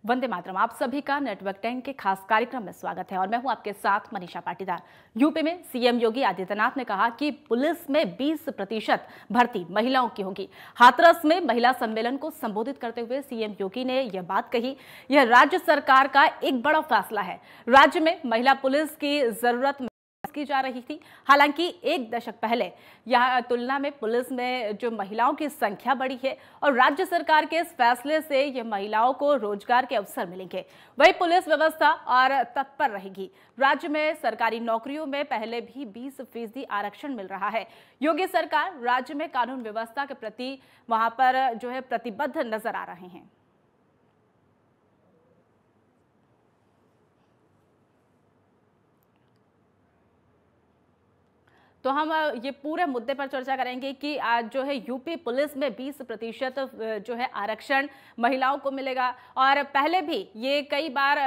वंदे मातरम। आप सभी का नेटवर्क 10 के खास कार्यक्रम में स्वागत है और मैं हूं आपके साथ मनीषा पाटीदार। यूपी में सीएम योगी आदित्यनाथ ने कहा कि पुलिस में 20% भर्ती महिलाओं की होगी। हाथरस में महिला सम्मेलन को संबोधित करते हुए सीएम योगी ने यह बात कही। यह राज्य सरकार का एक बड़ा फैसला है। राज्य में महिला पुलिस की जरूरत की जा रही थी। हालांकि एक दशक पहले यह तुलना में पुलिस में जो महिलाओं की संख्या बढ़ी है और राज्य सरकार के इस फैसले से यह महिलाओं को रोजगार के अवसर मिलेंगे। वही पुलिस व्यवस्था और तत्पर रहेगी। राज्य में सरकारी नौकरियों में पहले भी 20% आरक्षण मिल रहा है। योगी सरकार राज्य में कानून व्यवस्था के प्रति वहां पर जो है प्रतिबद्ध नजर आ रहे हैं। तो हम ये पूरे मुद्दे पर चर्चा करेंगे कि आज जो है यूपी पुलिस में 20% जो है आरक्षण महिलाओं को मिलेगा और पहले भी ये कई बार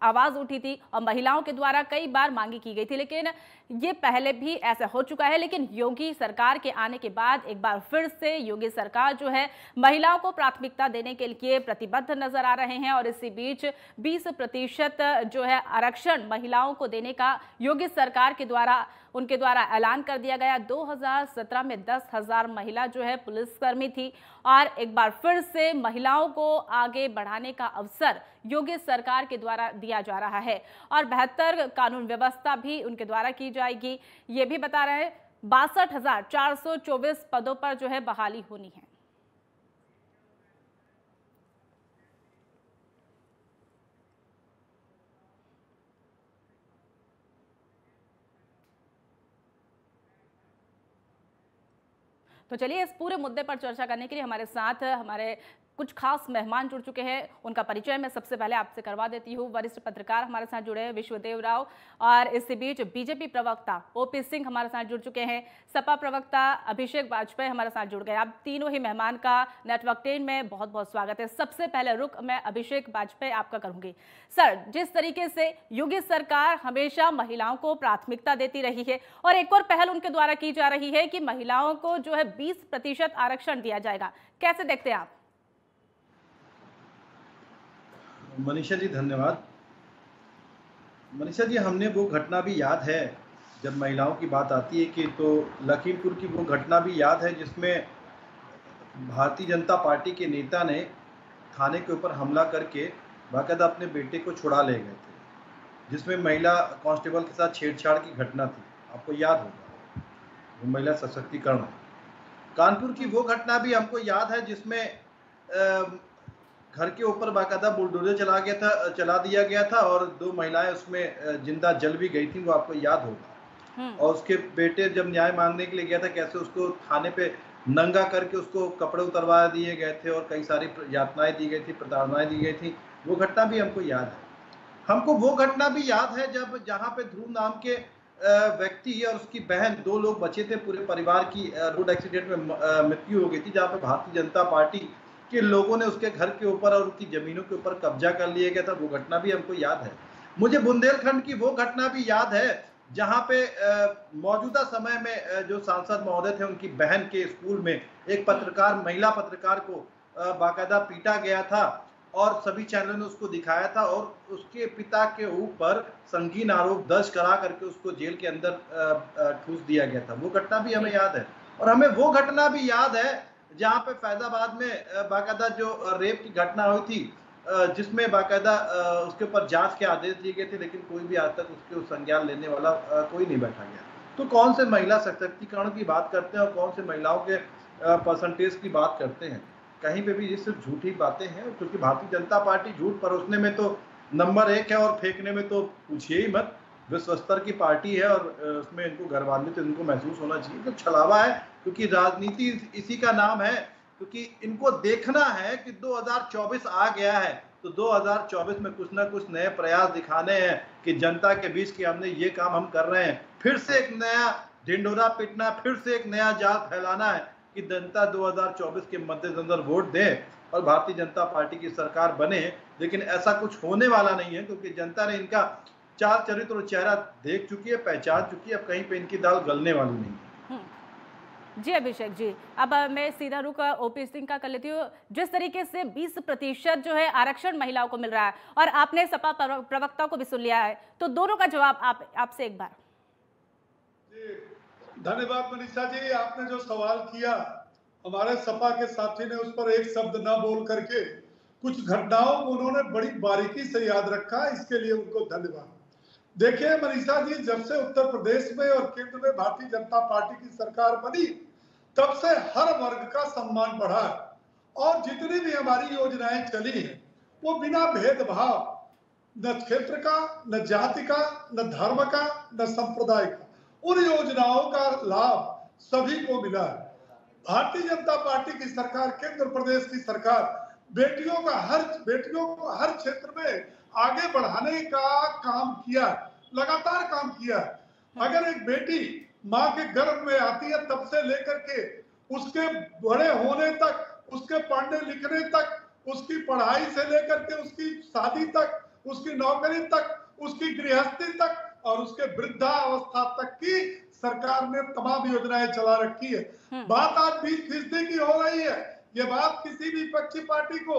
आवाज उठी थी और महिलाओं के द्वारा कई बार मांगी की गई थी, लेकिन ये पहले भी ऐसा हो चुका है। लेकिन योगी सरकार के आने के बाद एक बार फिर से योगी सरकार जो है महिलाओं को प्राथमिकता देने के लिए प्रतिबद्ध नजर आ रहे हैं और इसी बीच 20% जो है आरक्षण महिलाओं को देने का योगी सरकार के द्वारा उनके द्वारा ऐलान कर दिया गया। 2017 में 10,000 महिला जो है पुलिसकर्मी थी और एक बार फिर से महिलाओं को आगे बढ़ाने का अवसर योगी सरकार के द्वारा दिया जा रहा है और बेहतर कानून व्यवस्था भी उनके द्वारा की जाएगी। ये भी बता रहे हैं 62,424 पदों पर जो है बहाली होनी है। तो चलिए इस पूरे मुद्दे पर चर्चा करने के लिए हमारे साथ हमारे कुछ खास मेहमान जुड़ चुके हैं। उनका परिचय मैं सबसे पहले आपसे करवा देती हूँ। वरिष्ठ पत्रकार हमारे साथ जुड़े हैं विश्वदेव राव और इसी बीच बीजेपी प्रवक्ता ओपी सिंह हमारे साथ जुड़ चुके हैं। सपा प्रवक्ता अभिषेक वाजपेयी हमारे साथ जुड़ गए। आप तीनों ही मेहमान का नेटवर्क 10 में बहुत बहुत स्वागत है। सबसे पहले रुख मैं अभिषेक वाजपेयी आपका करूंगी। सर, जिस तरीके से योगी सरकार हमेशा महिलाओं को प्राथमिकता देती रही है और एक और पहल उनके द्वारा की जा रही है कि महिलाओं को जो है 20% आरक्षण दिया जाएगा, कैसे देखते हैं आप? मनीषा जी धन्यवाद। मनीषा जी, हमने वो घटना भी याद है जब महिलाओं की बात आती है कि तो लखीमपुर की वो घटना भी याद है जिसमें भारतीय जनता पार्टी के नेता ने थाने के ऊपर हमला करके बाकायदा अपने बेटे को छुड़ा ले गए थे, जिसमें महिला कांस्टेबल के साथ छेड़छाड़ की घटना थी। आपको याद होगा, वो महिला सशक्तिकरण। कानपुर की वो घटना भी हमको याद है जिसमें घर के ऊपर बाकायदा बुलडोजर चला दिया गया था और 2 महिलाएं उसमें जिंदा जल भी गई थी, वो आपको याद होगा। और उसके बेटे जब न्याय मांगने के लिए गया था, कैसे उसको थाने पे नंगा करके उसको कपड़े उतरवा दिए गए थे और कई सारी यातनाएं दी गई थी, प्रताड़नाएं दी गई थी। वो घटना भी हमको याद है। हमको वो घटना भी याद है जब जहाँ पे ध्रुव नाम के व्यक्ति और उसकी बहन 2 लोग बचे थे, पूरे परिवार की रोड एक्सीडेंट में मृत्यु हो गई थी, जहाँ पे भारतीय जनता पार्टी के लोगों ने उसके घर के ऊपर और उनकी जमीनों के ऊपर कब्जा कर लिया गया था। वो घटना भी हमको याद है। मुझे बुंदेलखंड की वो घटना भी याद है जहां पे मौजूदा समय में जो सांसद महोदय थे, उनकी बहन के स्कूल में एक पत्रकार, महिला पत्रकार को बाकायदा पीटा गया था और सभी चैनलों ने उसको दिखाया था और उसके पिता के ऊपर संगीन आरोप दर्ज करा करके उसको जेल के अंदर ठूस दिया गया था। वो घटना भी हमें याद है। और हमें वो घटना भी याद है जहाँ पे फैजाबाद में बाकायदा जो रेप की घटना हुई थी, जिसमें बाकायदा उसके ऊपर जांच के आदेश दिए गए थे, लेकिन कोई भी आज तक उसके संज्ञान लेने वाला कोई नहीं बैठा गया। तो कौन से महिला सशक्तिकरण की बात करते हैं और कौन से महिलाओं के परसेंटेज की बात करते हैं? कहीं पे भी ये सिर्फ झूठी बातें हैं, क्योंकि भारतीय जनता पार्टी झूठ परोसने में तो नंबर 1 है और फेंकने में तो पूछिए ही मत। विश्व स्तर की पार्टी है और उसमें इनको गर्वान्वित इनको महसूस होना चाहिए। तो छलावा है, क्योंकि राजनीति इसी का नाम है। क्योंकि इनको देखना है कि 2024 आ गया है, तो 2024 में कुछ ना कुछ नए प्रयास दिखाने हैं कि जनता के बीच कि हमने ये काम हम कर रहे हैं। फिर से एक नया ढिंढोरा पीटना, फिर से एक नया जाल फैलाना है कि जनता 2024 के मद्देनजर वोट दे और भारतीय जनता पार्टी की सरकार बने। लेकिन ऐसा कुछ होने वाला नहीं है, क्योंकि जनता ने इनका चाल चरित्र और चेहरा देख चुकी है, पहचान चुकी है। अब कहीं पे इनकी दाल गलने वाली नहीं है। जी अभिषेक जी, अब मैं सीधा रुख ओपी सिंह का कर लेती हूँ। जिस तरीके से 20% जो है आरक्षण महिलाओं को मिल रहा है और आपने सपा प्रवक्ता को भी सुन लिया है, तो दोनों का जवाब आपसे एक बार। जी, धन्यवाद मनीषा जी, आपने जो सवाल किया, हमारे सपा के साथी ने उस पर एक शब्द ना बोल करके कुछ घटनाओं को उन्होंने बड़ी बारीकी से याद रखा, इसके लिए उनको धन्यवाद। देखिए मनीषा जी, जब से उत्तर प्रदेश में और केंद्र में भारतीय जनता पार्टी की सरकार बनी, तब से हर वर्ग का सम्मान बढ़ा है और जितनी भी हमारी योजनाएं चली हैं वो बिना भेदभाव, न क्षेत्र का, न जाति का, न धर्म का, न संप्रदाय का, उन योजनाओं का लाभ सभी को मिला है। भारतीय जनता पार्टी की सरकार, केंद्र प्रदेश की सरकार बेटियों को हर क्षेत्र में आगे बढ़ाने का काम किया, लगातार काम किया। अगर एक बेटी माँ के गर्भ में आती है तब से लेकर के उसके बड़े होने तक, उसके पढ़ने लिखने तक, उसकी पढ़ाई से लेकर के उसकी शादी तक, उसकी नौकरी तक, उसकी गृहस्थी तक और उसके वृद्धावस्था तक की सरकार ने तमाम योजनाएं चला रखी है। बात आज 20% की हो रही है। ये बात किसी भी विपक्षी पार्टी को,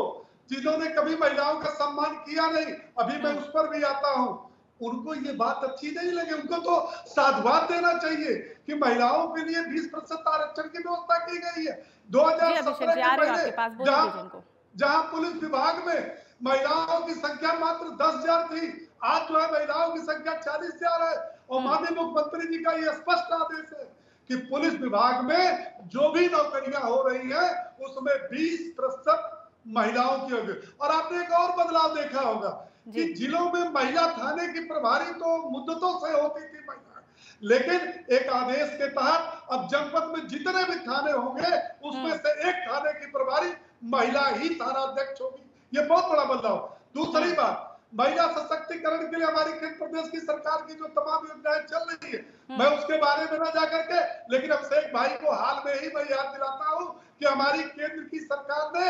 जिन्होंने कभी महिलाओं का सम्मान किया नहीं, अभी मैं उस पर भी आता हूं, उनको ये बात अच्छी नहीं लगी। उनको तो साधुवाद देना चाहिए कि महिलाओं के लिए 20% आरक्षण की व्यवस्था की गई है। 2017 के पहले जहां पुलिस विभाग में महिलाओं की संख्या मात्र 10,000 थी, आज जो है महिलाओं की संख्या 40,000 है और माननीय मुख्यमंत्री जी का ये स्पष्ट आदेश है कि पुलिस विभाग में जो भी नौकरियां हो रही है उसमें 20% महिलाओं की होगी। और आपने एक और बदलाव देखा होगा कि जिलों में महिला थाने की प्रभारी तो मुद्दतों से होती थी महिला, लेकिन एक आदेश के तहत अब जनपद में जितने भी थाने होंगे उसमें से एक थाने की प्रभारी महिला ही थानाध्यक्ष होगी। ये बहुत बड़ा बदलाव। दूसरी बात, महिला सशक्तिकरण के लिए हमारी केंद्र प्रदेश की सरकार की जो तमाम योजनाएं चल रही है, मैं उसके बारे में न जाकर के, लेकिन अभिषेक भाई को हाल में ही मैं याद दिलाता हूं कि हमारी केंद्र की सरकार ने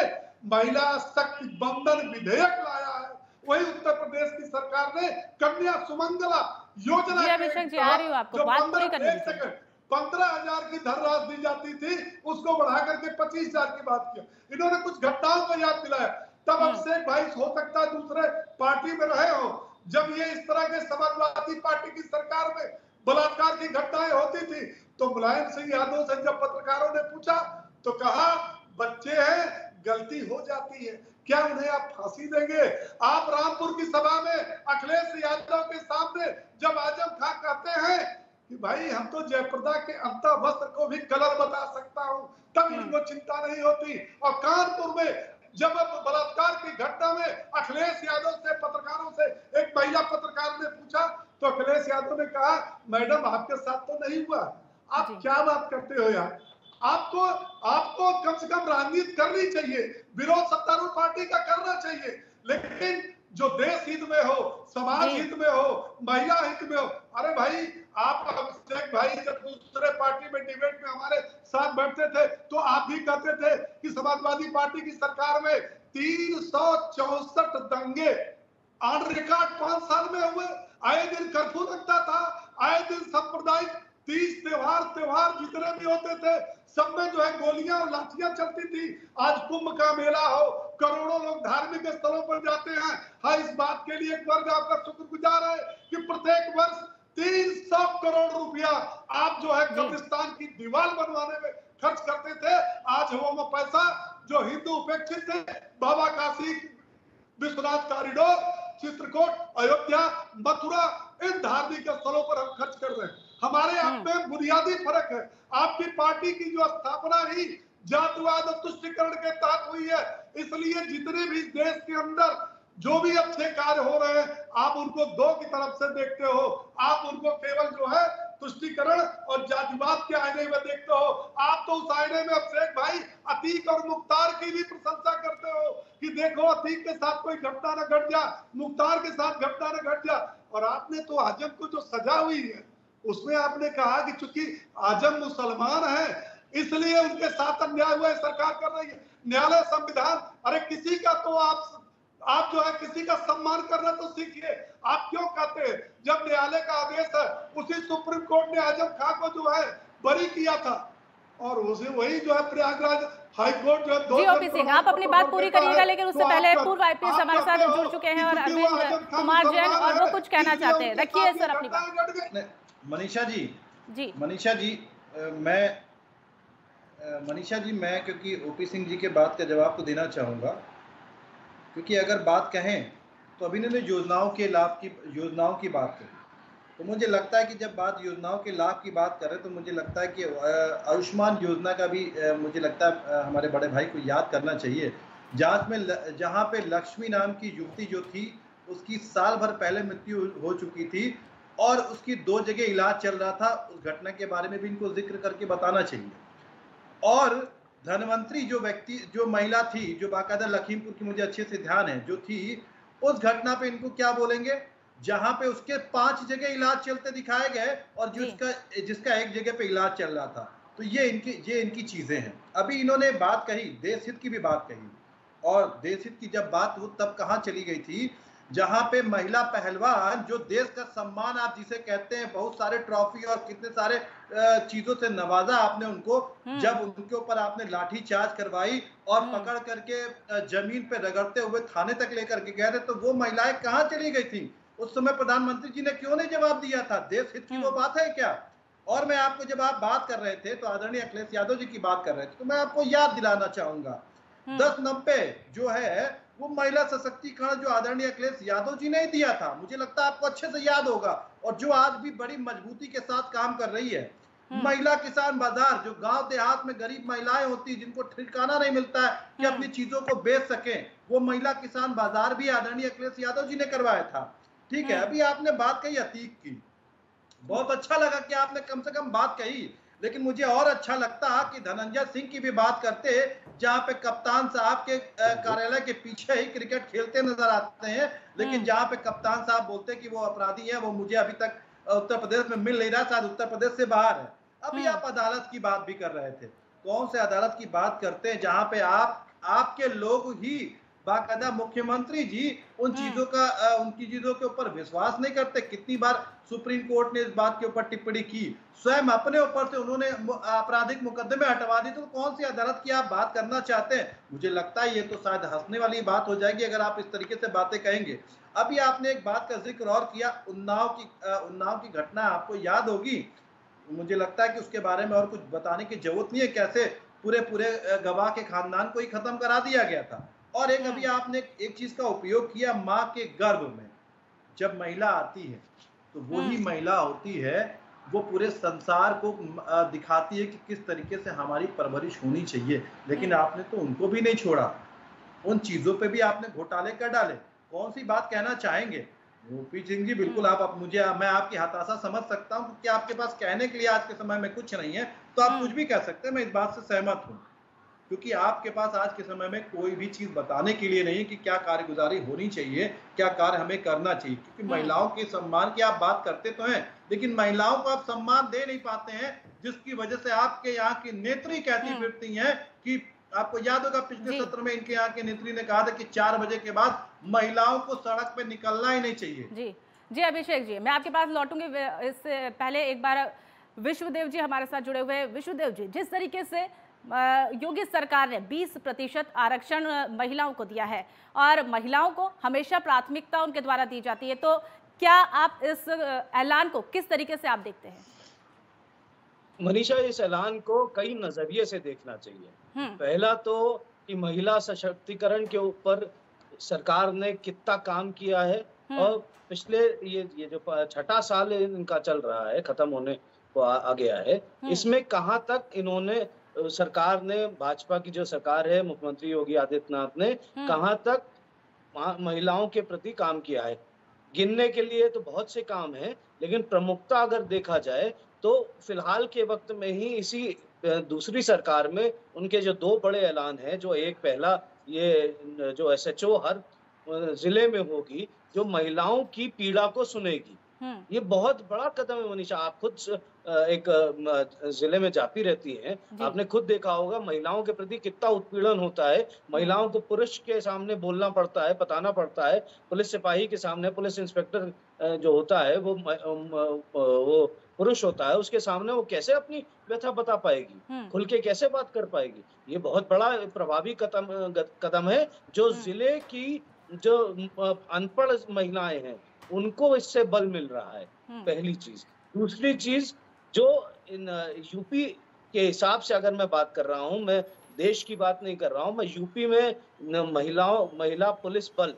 महिला शक्ति बंधन विधेयक लाया है। वही उत्तर प्रदेश की सरकार ने कन्या सुमंगला योजना जो 15,000 की धनराशि दी जाती थी उसको बढ़ा करके 25,000 की बात किया। इन्होंने कुछ घटनाओं को याद दिलाया। तब अभिषेक भाई हो सकता है दूसरे पार्टी में रहे हो, जब ये इस तरह के समाजवादी पार्टी की सरकार में बलात्कार की घटनाएं होती थी तो मुलायम सिंह यादव से जब पत्रकारों ने पूछा तो कहा बच्चे हैं, गलती हो जाती है, क्या उन्हें आप फांसी देंगे? आप रामपुर की सभा में अखिलेश यादव के सामने जब आजम खां कहते हैं कि भाई हम तो जयप्रदा के अंता वस्त्र को भी कलर बता सकता हूं, तब इनको चिंता नहीं होती। और कानपुर में जब बलात्कार की घटना में अखिलेश यादव से, पत्रकारों से, एक महिला पत्रकार ने पूछा तो अखिलेश यादव ने कहा मैडम आपके साथ तो नहीं हुआ, आप क्या बात करते हो यार? आपको कम से कम राजनीति करनी चाहिए, विरोध सत्तारूढ़ पार्टी का करना चाहिए, लेकिन जो देश हित में हो, समाज हित में हो, महिला हित में हो। अरे भाई, आप अभिषेक भाई जब दूसरे पार्टी में डिबेट में हमारे साथ बैठते थे तो आप भी कहते थे कि समाजवादी पार्टी की सरकार में 364 दंगे ऑन रिकॉर्ड 5 साल में हुए। आए दिन कर्फ्यू लगता था, आए दिन सांप्रदायिक 30 त्योहार जितने भी होते थे सब में जो है गोलियां और लाठियां चलती थी। आज कुंभ का मेला हो, करोड़ों लोग धार्मिक स्थलों पर जाते हैं। हाँ, इस बात के लिए एक वर्ग आपका शुक्रगुजार है कि प्रत्येक वर्ष 300 करोड़ रुपया आप जो है कब्रिस्तान की दीवार बनवाने में खर्च करते थे। आज वो पैसा जो हिंदू उपेक्षित थे, बाबा काशी विश्वनाथ कॉरिडोर, चित्रकूट, अयोध्या, मथुरा, इन धार्मिक स्थलों पर हम खर्च कर रहे हैं। हमारे आप में बुनियादी फर्क है। आपकी पार्टी की जो स्थापना ही जातिवाद और तुष्टीकरण के तहत हुई है, इसलिए जितने भी देश के अंदर जो भी अच्छे कार्य हो रहे हैं आप उनको दो की तरफ से देखते हो। आप उनको केवल जो है तुष्टीकरण और जातिवाद के आईने में देखते हो। आप तो उस आईने में अभिषेक भाई अतीक और मुख्तार की भी प्रशंसा करते हो कि देखो अतीक के साथ कोई घटना न घट जा, मुख्तार के साथ घटना न घट जा। और आपने तो आजम को जो सजा हुई है उसमें आपने कहा कि चूंकि आजम मुसलमान है इसलिए उनके साथ अन्याय हुआ है, सरकार कर रही है। न्यायालय, संविधान, अरे किसी का तो आप जो है किसी का सम्मान करना तो सीखिए। आप क्यों कहते हैं जब न्यायालय का आदेश है, उसी सुप्रीम कोर्ट ने आजम खां को जो है बरी किया था, और उसे वही जो है प्रयागराज हाईकोर्ट जो जी ओपी सिंह, आप अपनी बात पूरी करिएगा, लेकिन उससे पहले पूर्व आईपीएस हमारे साथ जुड़ चुके हैं और अरविंद कुमार जैन, और वो कुछ कहना चाहते हैं। रखिए सर अपनी बात। मनीषा जी, मैं क्योंकि ओपी सिंह जी के बात का जवाब तो देना चाहूँगा, क्योंकि अगर बात कहें तो अभी इन्होंने योजनाओं की बात करी, तो मुझे लगता है कि जब बात योजनाओं के लाभ की बात करें तो मुझे लगता है कि आयुष्मान योजना का भी मुझे लगता है हमारे बड़े भाई को याद करना चाहिए। जहाँ पे लक्ष्मी नाम की युवती जो थी, उसकी साल भर पहले मृत्यु हो चुकी थी और उसकी 2 जगह इलाज चल रहा था। उस घटना के बारे में भी इनको जिक्र करके बताना चाहिए। और धनवंतरी जो महिला थी, जो बाकायदा लखीमपुर की मुझे अच्छे से ध्यान है, जो थी, उस घटना पे इनको क्या बोलेंगे, जहां पे उसके 5 जगह इलाज चलते दिखाए गए और जिसका 1 जगह पे इलाज चल रहा था। तो ये इनकी चीजें हैं। अभी इन्होंने बात कही, देश हित की भी बात कही, और देश हित की जब बात हो तब कहां चली गई थी, जहां पे महिला पहलवान, जो देश का सम्मान आप जिसे कहते हैं, बहुत सारे ट्रॉफी और कितने सारे चीजों से नवाजा आपने उनको, जब उनके ऊपर आपने लाठी चार्ज करवाई और पकड़ करके जमीन पे रगड़ते हुए थाने तक लेकर के गए थे, तो वो महिलाएं कहां चली गई थी? उस समय प्रधानमंत्री जी ने क्यों नहीं जवाब दिया था? देश हित की वो बात है क्या? और मैं आपको, जब आप बात कर रहे थे तो आदरणीय अखिलेश यादव जी की बात कर रहे थे, तो मैं आपको याद दिलाना चाहूंगा 10-90 जो है वो महिला सशक्तिकरण जो आदरणीय अखिलेश यादव जी ने दिया था, मुझे लगता है आपको अच्छे से याद होगा, और जो आज भी बड़ी मजबूती के साथ काम कर रही है। महिला किसान बाजार, जो गांव देहात में गरीब महिलाएं होती, जिनको ठिकाना नहीं मिलता है कि अपनी चीजों को बेच सकें, वो महिला किसान बाजार भी आदरणीय अखिलेश यादव जी ने करवाया था। ठीक है, अभी आपने बात कही अतीक की, बहुत अच्छा लगा कि आपने कम से कम बात कही, लेकिन मुझे और अच्छा लगता कि धनंजय सिंह की भी बात करते, जहां पे कप्तान साहब के कार्यालय के पीछे ही क्रिकेट खेलते नजर आते हैं, लेकिन जहां पे कप्तान साहब बोलते कि वो अपराधी है, वो मुझे अभी तक उत्तर प्रदेश में मिल नहीं रहा, शायद उत्तर प्रदेश से बाहर है। अभी आप अदालत की बात भी कर रहे थे, कौन से अदालत की बात करते हैं जहां पे आपके लोग ही, बाकायदा मुख्यमंत्री जी उनकी चीजों के ऊपर विश्वास नहीं करते। कितनी बार सुप्रीम कोर्ट ने इस बात के ऊपर टिप्पणी की, स्वयं अपने ऊपर से उन्होंने आपराधिक मुकदमे हटवा दी, तो कौन सी अदालत की आप बात करना चाहते हैं? मुझे लगता है ये तो शायद हंसने वाली बात हो जाएगी अगर आप इस तरीके से बातें कहेंगे। अभी आपने एक बात का जिक्र और किया, उन्नाव की घटना आपको याद होगी, मुझे लगता है कि उसके बारे में और कुछ बताने की जरूरत नहीं है, कैसे पूरे गवाह के खानदान को ही खत्म करा दिया गया था। और एक अभी आपने एक चीज का उपयोग किया, माँ के गर्भ में जब महिला आती है तो वही महिला होती है, वो पूरे संसार को दिखाती है कि किस तरीके से हमारी परवरिश होनी चाहिए, लेकिन आपने तो उनको भी नहीं छोड़ा, उन चीजों पे भी आपने घोटाले कर डाले। कौन सी बात कहना चाहेंगे? ओपी सिंह जी, बिल्कुल आप मैं आपकी हताशा समझ सकता हूँ कि आपके पास कहने के लिए आज के समय में कुछ नहीं है, तो आप कुछ भी कह सकते हैं, मैं इस बात से सहमत हूँ, क्योंकि आपके पास आज के समय में कोई भी चीज बताने के लिए नहीं है कि क्या कार्यगुजारी होनी चाहिए, क्या कार्य हमें करना चाहिए, क्योंकि महिलाओं के सम्मान की आप बात करते तो हैं, लेकिन महिलाओं को आप सम्मान दे नहीं पाते हैं, जिसकी वजह से आपके यहाँ की नेत्री कहती फिरती हैं कि आपको याद होगा पिछले सत्र में इनके यहाँ के नेत्री ने कहा था कि 4 बजे के बाद महिलाओं को सड़क पे निकलना ही नहीं चाहिए। जी अभिषेक जी, मैं आपके पास लौटूंगी, इससे पहले एक बार विश्वदेव जी हमारे साथ जुड़े हुए। विश्वदेव जी, जिस तरीके से योगी सरकार ने 20% आरक्षण महिलाओं को दिया है और महिलाओं को हमेशा प्राथमिकता उनके द्वारा दी जाती है, तो क्या आप इस ऐलान को किस तरीके से आप देखते हैं? मनीषा, इस ऐलान को कई नजरिए से देखना चाहिए। पहला तो कि महिला सशक्तिकरण के ऊपर सरकार ने कितना काम किया है, और पिछले ये जो 6ठा साल इनका चल रहा है, खत्म होने को आ गया है, इसमें कहां तक इन्होंने, सरकार ने, भाजपा की जो सरकार है, मुख्यमंत्री योगी आदित्यनाथ ने कहां तक महिलाओं के प्रति काम किया है। गिनने के लिए तो बहुत से काम है, लेकिन प्रमुखता अगर देखा जाए तो फिलहाल के वक्त में ही इसी दूसरी सरकार में उनके जो 2 बड़े ऐलान हैं, जो एक पहला ये जो SHO हर जिले में होगी, जो महिलाओं की पीड़ा को सुनेगी, ये बहुत बड़ा कदम है मनीषा। आप खुद एक जिले में जाती रहती हैं, आपने खुद देखा होगा महिलाओं के प्रति कितना उत्पीड़न होता है। महिलाओं को पुरुष के सामने बोलना पड़ता है, बताना पड़ता है। पुलिस सिपाही के सामने, पुलिस इंस्पेक्टर जो होता है वो पुरुष होता है, उसके सामने वो कैसे अपनी व्यथा बता पाएगी, खुल के कैसे बात कर पाएगी। ये बहुत बड़ा प्रभावी कदम है जो जिले की जो अनपढ़ महिलाएं हैं उनको इससे बल मिल रहा है, पहली चीज। दूसरी चीज, जो इन यूपी के हिसाब से अगर मैं बात कर रहा हूं, मैं देश की बात नहीं कर रहा हूं, मैं यूपी में महिला पुलिस बल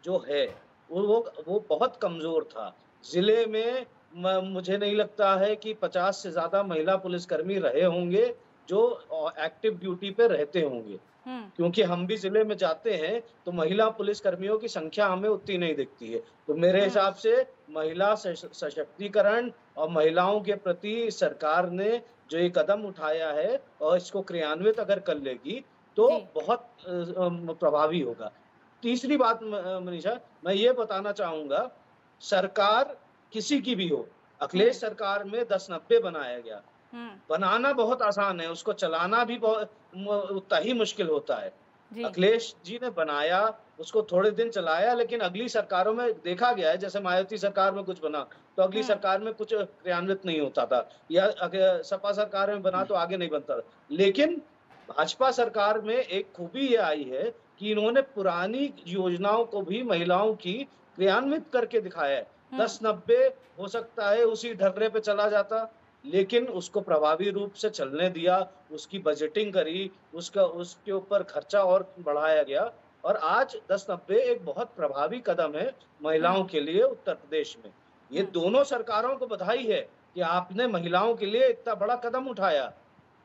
जो है वो बहुत कमजोर था। जिले में मुझे नहीं लगता है कि 50 से ज्यादा महिला पुलिसकर्मी रहे होंगे जो एक्टिव ड्यूटी पे रहते होंगे, क्योंकि हम भी जिले में जाते हैं तो महिला पुलिसकर्मियों की संख्या हमें उतनी नहीं दिखती है। तो मेरे हिसाब से महिला सशक्तिकरण और महिलाओं के प्रति सरकार ने जो ये कदम उठाया है और इसको क्रियान्वित अगर कर लेगी तो बहुत प्रभावी होगा। तीसरी बात मनीषा, मैं ये बताना चाहूंगा, सरकार किसी की भी हो, अखिलेश सरकार में 10-90 बनाया गया। बनाना बहुत आसान है, उसको चलाना भी बहुत उतना ही मुश्किल होता है। अखिलेश जी ने बनाया, उसको थोड़े दिन चलाया, लेकिन अगली सरकारों में देखा गया है, जैसे मायावती सरकार में कुछ बना तो अगली सरकार में कुछ क्रियान्वित नहीं होता था, या सपा सरकार में बना तो आगे नहीं बनता था। लेकिन भाजपा सरकार में एक खूबी ये आई है कि इन्होंने पुरानी योजनाओं को भी महिलाओं की क्रियान्वित करके दिखाया है। 10-90 हो सकता है उसी ढर्रे पे चला जाता, लेकिन उसको प्रभावी रूप से चलने दिया, उसकी बजटिंग करी, उसके ऊपर खर्चा और बढ़ाया गया, और आज 10-90 एक बहुत प्रभावी कदम है महिलाओं के लिए उत्तर प्रदेश में। ये दोनों सरकारों को बधाई है कि आपने महिलाओं के लिए इतना बड़ा कदम उठाया।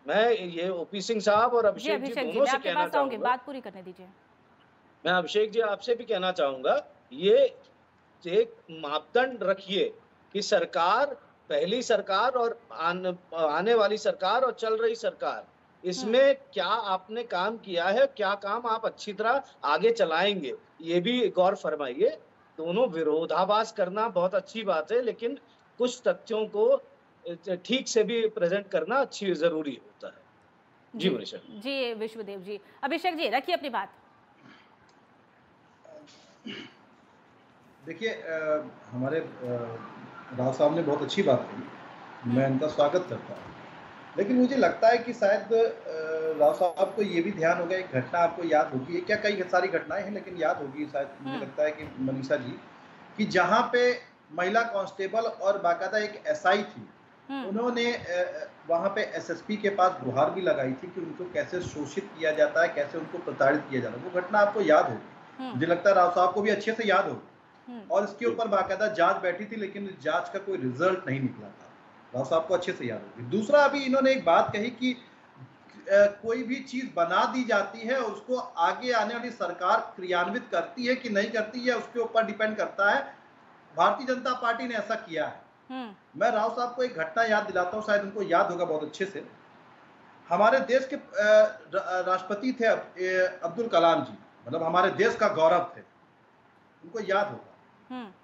मैं ये ओपी सिंह साहब और अभिषेक जी दोनों से कहना चाहूंगा, बात पूरी करने दीजिए। मैं अभिषेक जी आपसे भी कहना चाहूंगा, ये एक मापदंड रखिए कि सरकार, पहली सरकार और आने वाली सरकार और चल रही सरकार, इसमें क्या आपने काम किया है, क्या काम आप अच्छी तरह आगे चलाएंगे, ये भी गौर फरमाइए। दोनों विरोधाभास करना बहुत अच्छी बात है, लेकिन कुछ तथ्यों को ठीक से भी प्रेजेंट करना अच्छी जरूरी होता है। जी मनीषा जी, विश्वदेव जी। अभिषेक जी रखिए अपनी बात। देखिए, हमारे राव साहब ने बहुत अच्छी बात कही, मैं इनका स्वागत करता हूँ, लेकिन मुझे लगता है कि शायद राव साहब को ये भी ध्यान होगा, एक घटना आपको याद होगी, क्या कई सारी घटनाएं हैं लेकिन याद होगी शायद, मुझे लगता है कि मनीषा जी, कि जहाँ पे महिला कांस्टेबल और बाकायदा एक एसआई थी, उन्होंने वहाँ पे एसएसपी के पास गुहार भी लगाई थी कि उनको कैसे शोषित किया जाता है, कैसे उनको प्रताड़ित किया जाता है। वो घटना आपको याद होगी, मुझे लगता है राव साहब को भी अच्छे से याद होगी, और इसके ऊपर बाकायदा जांच बैठी थी, लेकिन जांच का कोई रिजल्ट नहीं निकला था। राव साहब को अच्छे से याद होगी। दूसरा, अभी इन्होंने एक बात कही कि कोई भी चीज बना दी जाती है, उसको आगे आने वाली सरकार क्रियान्वित करती है कि नहीं करती है, उसके ऊपर डिपेंड करता है। भारतीय जनता पार्टी ने ऐसा किया है। मैं राव साहब को एक घटना याद दिलाता हूँ, शायद उनको याद होगा बहुत अच्छे से। हमारे देश के राष्ट्रपति थे अब्दुल कलाम जी, मतलब हमारे देश का गौरव थे, उनको याद होगा।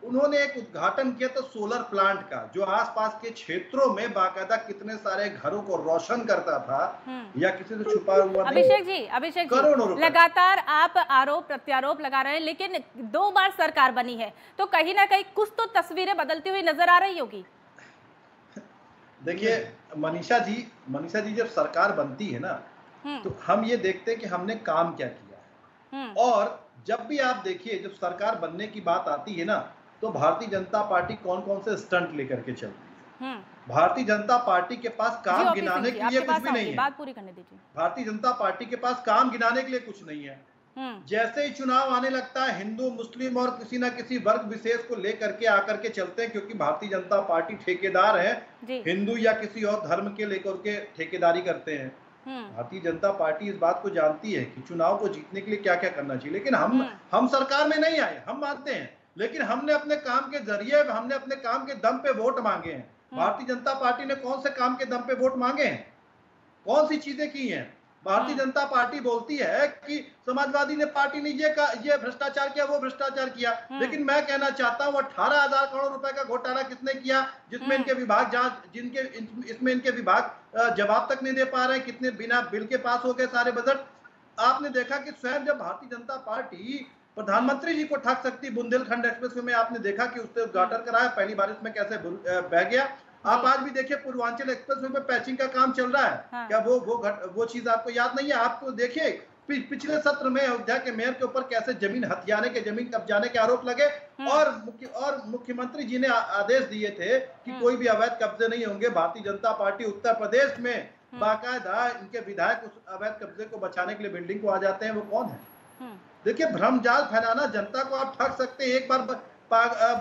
उन्होंने एक उद्घाटन किया था सोलर प्लांट का, जो आसपास के क्षेत्रों में बाकायदा कितने सारे घरों को रोशन करता था, या किसी से छुपा हुआ। अभिषेक जी लगातार आप आरोप प्रत्यारोप लगा रहे हैं, लेकिन 2 बार सरकार बनी है, तो कहीं ना कहीं कुछ तो तस्वीरें बदलती हुई नजर आ रही होगी। देखिए मनीषा जी जब सरकार बनती है ना, तो हम ये देखते हैं कि हमने काम क्या किया है, और जब भी आप देखिए जब सरकार बनने की बात आती है ना, तो भारतीय जनता पार्टी कौन कौन से स्टंट लेकर के चलती है। भारतीय जनता पार्टी के पास काम गिनाने के लिए कुछ भी नहीं है। बात पूरी करने दीजिए। भारतीय जनता पार्टी के पास काम गिनाने के लिए कुछ नहीं है। जैसे ही चुनाव आने लगता है, हिंदू मुस्लिम और किसी ना किसी वर्ग विशेष को लेकर के आकर के चलते हैं, क्योंकि भारतीय जनता पार्टी ठेकेदार है, हिंदू या किसी और धर्म के लेकर के ठेकेदारी करते हैं। भारतीय जनता पार्टी इस बात को जानती है कि चुनाव को जीतने के लिए क्या क्या करना चाहिए, लेकिन हम सरकार में नहीं आए, हम मानते हैं, लेकिन हमने अपने काम के जरिए, हमने अपने काम के दम पे वोट मांगे हैं। भारतीय जनता पार्टी ने कौन से काम के दम पे वोट मांगे हैं, कौन सी चीजें की हैं? भारतीय जनता पार्टी बोलती है कि समाजवादी ने पार्टी ने ये भ्रष्टाचार किया, वो भ्रष्टाचार किया, लेकिन मैं कहना चाहता हूँ 18,000 करोड़ रुपए का घोटाला किसने किया, जिसमें इनके विभाग इसमें इनके विभाग जवाब तक नहीं दे पा रहे हैं, कितने बिना बिल के पास हो गए सारे बजट। आपने देखा कि स्वयं जब भारतीय जनता पार्टी प्रधानमंत्री जी को ठग सकती, बुंदेलखंड एक्सप्रेस में आपने देखा कि उससे उद्घाटन कराया, पहली बारिश में कैसे बह गया। आप आज भी देखिए पूर्वांचल एक्सप्रेस में पैचिंग का काम चल रहा है। हाँ। क्या वो चीज आपको याद नहीं है? आपको देखिए पिछले सत्र में अयोध्या के मेयर के ऊपर कैसे जमीन हथियाने के, जमीन कब्जाने के आरोप लगे और मुख्यमंत्री जी ने आदेश दिए थे कि कोई भी अवैध कब्जे नहीं होंगे। भारतीय जनता पार्टी उत्तर प्रदेश में बाकायदा इनके विधायक उस अवैध कब्जे को बचाने के लिए बिल्डिंग को आ जाते हैं। वो कौन है? देखिए, भ्रमजाल फैलाना, जनता को आप ठग सकते हैं, एक बार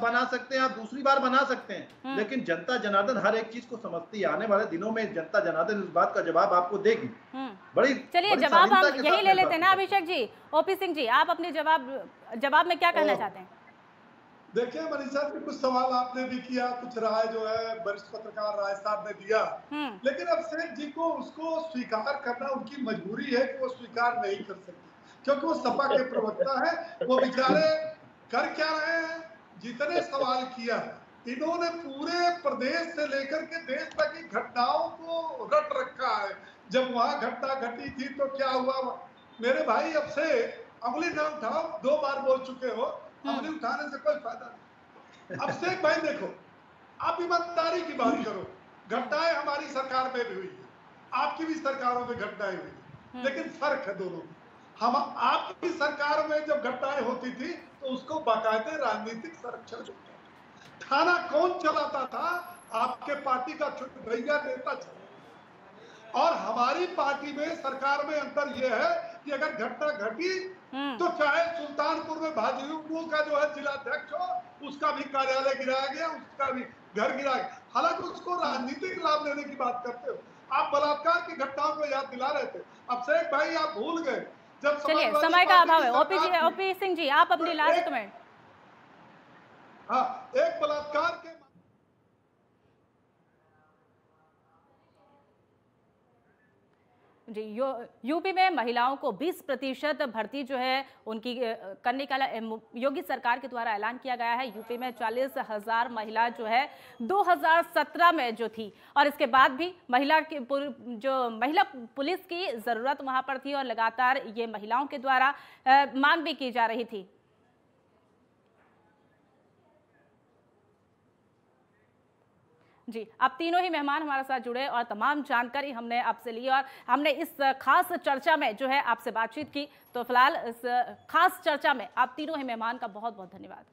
बना सकते हैं, आप दूसरी बार बना सकते हैं, लेकिन जनता जनार्दन हर एक चीज को समझती है। आने वाले दिनों में जनता जनार्दन इस बात का जवाब आपको देगी। बड़ी चलिए, जवाब हम यही ले लेते हैं ना अभिषेक जी। ओपी सिंह जी, आप अपने जवाब में क्या कहना चाहते हैं? देखिए मनीषा जी, कुछ सवाल आपने भी किया, कुछ राय जो है वरिष्ठ पत्रकार राय साहब ने दिया, लेकिन अभिषेक जी को उसको स्वीकार करना उनकी मजबूरी है कि वो स्वीकार नहीं कर सकते, क्योंकि वो सपा के प्रवक्ता है। वो बेचारे कर क्या रहे हैं? जितने सवाल किया इन्होंने पूरे प्रदेश से लेकर के देश तक की घटनाओं को रट रखा है। जब वहां घटना घटी थी तो क्या हुआ? मेरे भाई, अब से उंगली न उठाओ, 2 बार बोल चुके हो, उंगली उठाने से कोई फायदा नहीं। अब से भाई देखो, आप ईमानदारी की बात करो, घटनाएं हमारी सरकार में भी हुई है, आपकी भी सरकारों में घटनाएं हुई, लेकिन फर्क है दोनों। हम आपकी सरकार में जब घटनाएं होती थी तो उसको बाकायदे राजनीतिक संरक्षण, थाना कौन चलाता था? आपके पार्टी का चुनौतिया नेता चला। और हमारी पार्टी में, सरकार में अंतर यह है कि अगर घटना घटी तो चाहे सुल्तानपुर में भाजपा का जो है जिलाध्यक्ष हो, उसका भी कार्यालय गिराया गया, उसका भी घर गिराया गया। हालांकि उसको राजनीतिक लाभ लेने की बात करते हो। आप बलात्कार की घटनाओं को याद दिला रहे थे। अभिषेक भाई, आप भूल गए जब चलिए, समय का अभाव है। ओपी सिंह जी, आप अपनी लास्ट कमेंट। हाँ, एक बलात्कार के जी, यूपी में महिलाओं को 20% भर्ती जो है उनकी करने का योगी सरकार के द्वारा ऐलान किया गया है। यूपी में 40,000 महिला जो है 2017 में जो थी, और इसके बाद भी महिला पुलिस की जरूरत वहां पर थी और लगातार ये महिलाओं के द्वारा मांग भी की जा रही थी। जी, आप तीनों ही मेहमान हमारे साथ जुड़े और तमाम जानकारी हमने आपसे ली और हमने इस खास चर्चा में जो है आपसे बातचीत की। तो फिलहाल इस खास चर्चा में आप तीनों ही मेहमान का बहुत बहुत धन्यवाद।